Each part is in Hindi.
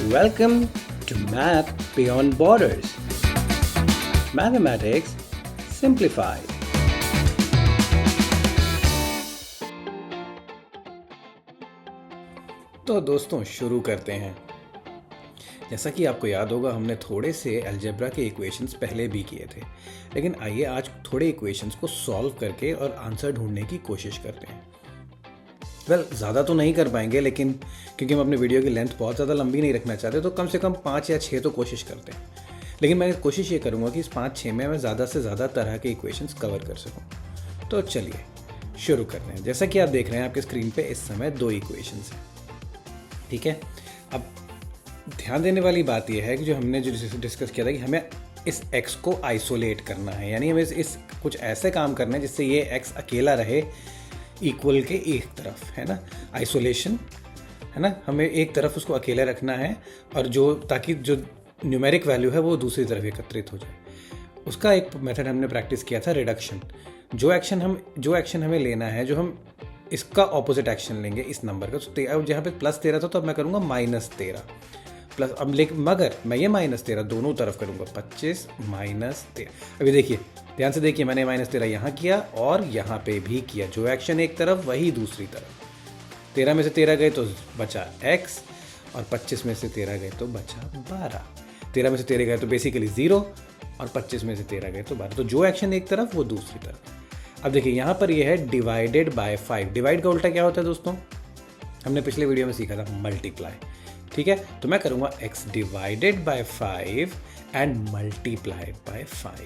Welcome to Math Beyond Borders. Mathematics Simplified. तो दोस्तों शुरू करते हैं। जैसा कि आपको याद होगा हमने थोड़े से अलजेब्रा के इक्वेशंस पहले भी किए थे, लेकिन आइए आज थोड़े इक्वेशंस को सॉल्व करके और आंसर ढूंढने की कोशिश करते हैं। ज़्यादा तो नहीं कर पाएंगे, लेकिन क्योंकि हम अपने वीडियो की लेंथ बहुत ज़्यादा लंबी नहीं रखना चाहते, तो कम से कम 5 या 6 तो कोशिश करते हैं। लेकिन मैं कोशिश ये करूँगा कि इस 5-6 में मैं ज़्यादा से ज़्यादा तरह के इक्वेशंस कवर कर सकूँ। तो चलिए शुरू करते हैं। जैसा कि आप देख रहे हैं आपके स्क्रीन पे इस समय 2 इक्वेशंस हैं, ठीक है। अब ध्यान देने वाली बात यह है कि जो हमने डिस्कस किया था कि हमें इस x को आइसोलेट करना है, यानी हमें इस कुछ ऐसे काम करना है जिससे ये x अकेला रहे इक्वल के एक तरफ, है ना। आइसोलेशन, है ना, हमें एक तरफ उसको अकेला रखना है और ताकि जो न्यूमेरिक वैल्यू है वो दूसरी तरफ एकत्रित हो जाए। उसका एक मेथड हमने प्रैक्टिस किया था, रिडक्शन। जो एक्शन हमें लेना है, जो हम इसका ऑपोजिट एक्शन लेंगे इस नंबर का। तो जहाँ पे +13 था तो अब मैं करूँगा -13 प्लस, अब लेकिन मगर मैं ये -13 दोनों तरफ करूँगा, 25 -13। अभी देखिए, ध्यान से देखिए, मैंने -13 यहाँ किया और यहाँ पे भी किया। जो एक्शन एक तरफ वही दूसरी तरफ। 13 में से 13 गए तो बचा x और 25 में से 13 गए तो बचा 12। 13 में से 13 गए तो बेसिकली 0 और 25 में से 13 गए तो 12। तो जो एक्शन एक तरफ वो दूसरी तरफ। अब देखिए यहाँ पर ये है डिवाइडेड बाय 5। डिवाइड का उल्टा क्या होता है दोस्तों? हमने पिछले वीडियो में सीखा था, मल्टीप्लाई, ठीक है। तो मैं करूँगा x divided by 5 and multiplied by 5।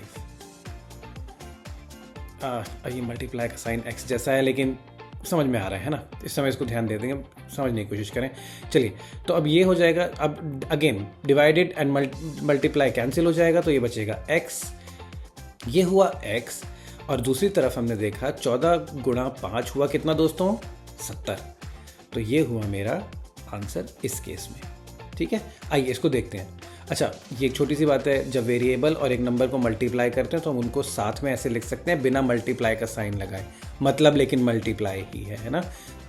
ये मल्टीप्लाई का साइन x जैसा है, लेकिन समझ में आ रहा है ना। इस समय इसको ध्यान दे देंगे, समझने की कोशिश करें। चलिए, तो अब ये हो जाएगा। अब again divided and multiply cancel हो जाएगा, तो ये बचेगा x। ये हुआ x और दूसरी तरफ हमने देखा 14 गुणा 5 हुआ कितना दोस्तों? 70। तो ये हुआ मेरा आंसर इस केस में, ठीक है। आइए इसको देखते हैं। अच्छा, ये एक छोटी सी बात है, जब वेरिएबल और एक नंबर को मल्टीप्लाई करते हैं तो हम उनको साथ में ऐसे लिख सकते हैं बिना मल्टीप्लाई का साइन लगाए, मतलब लेकिन मल्टीप्लाई ही है ना।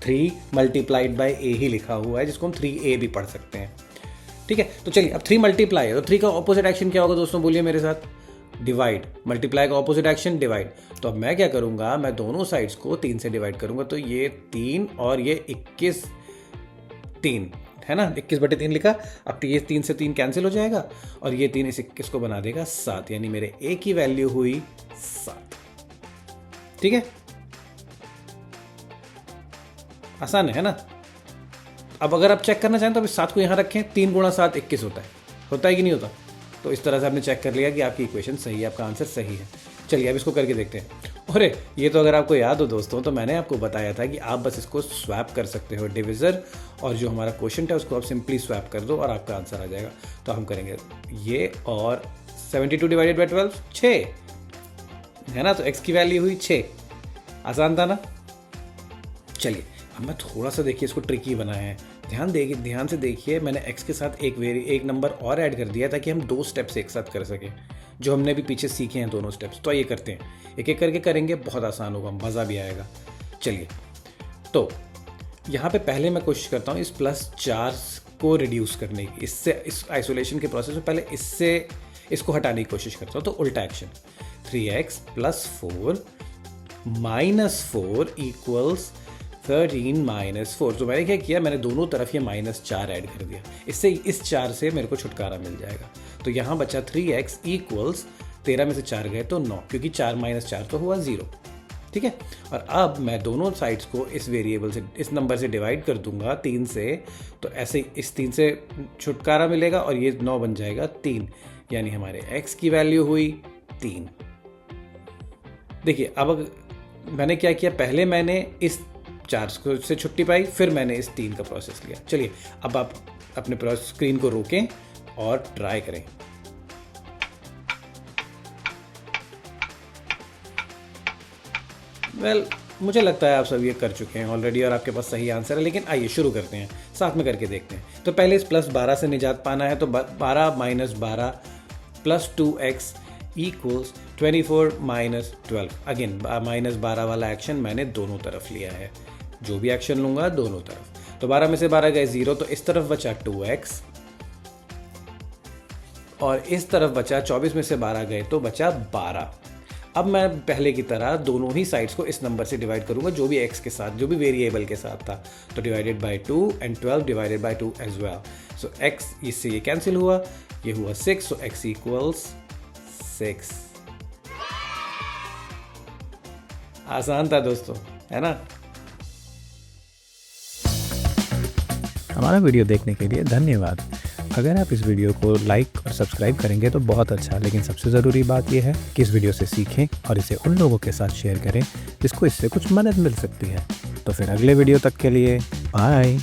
3 मल्टीप्लाइड बाय a ही लिखा हुआ है, जिसको हम 3a भी पढ़ सकते हैं, ठीक है। तो चलिए, अब 3 मल्टीप्लाई है तो 3 का ऑपोजिट एक्शन क्या होगा दोस्तों? बोलिए मेरे साथ। डिवाइड। मल्टीप्लाई का ऑपोजिट एक्शन डिवाइड। तो अब मैं क्या करूँगा, मैं दोनों साइड्स को 3 से डिवाइड करूँगा। तो ये 3 और ये 21, 3 है ना, 21/3 लिखा। अब ये 3 से 3 कैंसिल हो जाएगा और ये 3 इस 21 को बना देगा 7, यानी मेरे a की वैल्यू हुई 7, ठीक है। आसान है ना। अब अगर आप चेक करना चाहें तो अभी 7 को यहां रखें। 3 गुणा 7 21 होता है कि नहीं होता? तो इस तरह से आपने चेक कर लिया कि आपकी इक्वेशन सही है, आपका आंसर सही है। चलिए अब इसको करके देखते हैं। अरे ये तो अगर आपको याद हो दोस्तों, तो मैंने आपको बताया था कि आप बस इसको स्वैप कर सकते हो, डिविज़र और जो हमारा क्वोशंट है उसको आप सिंपली स्वैप कर दो और आपका आंसर आ जाएगा। तो हम करेंगे ये, और 72 डिवाइडेड बाई 12 6 है ना। तो x की वैल्यू हुई 6। आसान था ना। चलिए अब मैं थोड़ा सा देखिए इसको ट्रिकी बनाया है। ध्यान से देखिए, मैंने x के साथ एक नंबर और ऐड कर दिया ताकि हम 2 स्टेप्स एक साथ कर सकें, जो हमने भी पीछे सीखे हैं दोनों स्टेप्स। तो ये करते हैं, एक एक करके करेंगे, बहुत आसान होगा, मज़ा भी आएगा। चलिए, तो यहाँ पे पहले मैं कोशिश करता हूँ इस +4 को रिड्यूस करने की। इस आइसोलेशन के प्रोसेस में पहले इसको हटाने की कोशिश करता हूँ। तो उल्टा एक्शन, 3x + 4 - 4 = 13 - 4। तो मैंने क्या किया, मैंने दोनों तरफ ये -4 ऐड कर दिया। इससे इस 4 से मेरे को छुटकारा मिल जाएगा। तो यहाँ बचा 3x = 13 में से 4 गए तो 9, क्योंकि 4 - 4 तो हुआ 0, ठीक है। और अब मैं दोनों साइड्स को इस वेरिएबल से, इस नंबर से डिवाइड कर दूंगा 3 से। तो ऐसे इस 3 से छुटकारा मिलेगा और ये 9 बन जाएगा 3, यानी हमारे x की वैल्यू हुई 3। देखिए अब मैंने क्या किया, पहले मैंने इस 4 से छुट्टी पाई, फिर मैंने इस 3 का प्रोसेस लिया। चलिए अब आप अपने स्क्रीन को रोकें और ट्राई करें। मुझे लगता है आप सब ये कर चुके हैं ऑलरेडी और आपके पास सही आंसर है, लेकिन आइए शुरू करते हैं, साथ में करके देखते हैं। तो पहले इस +12 से निजात पाना है। तो 12 - 12 + 2x = 24 - 12। अगेन -12 वाला एक्शन मैंने दोनों तरफ लिया है, जो भी एक्शन लूँगा दोनों तरफ। तो 12 में से 12 गए 0, तो इस तरफ बचा 2x और इस तरफ बचा 24 में से 12 गए तो बचा 12। अब मैं पहले की तरह दोनों ही साइड्स को इस नंबर से डिवाइड करूंगा जो भी x के साथ, जो भी वेरिएबल के साथ था। तो divided by 2 and 12 divided by 2 as well. So x इससे ये कैंसिल हुआ, ये हुआ 6, सो x इक्वल्स 6। आसान था दोस्तों, है ना। हमारा वीडियो देखने के लिए धन्यवाद। अगर आप इस वीडियो को लाइक और सब्सक्राइब करेंगे तो बहुत अच्छा, लेकिन सबसे ज़रूरी बात यह है कि इस वीडियो से सीखें और इसे उन लोगों के साथ शेयर करें जिसको इससे कुछ मदद मिल सकती है। तो फिर अगले वीडियो तक के लिए बाय।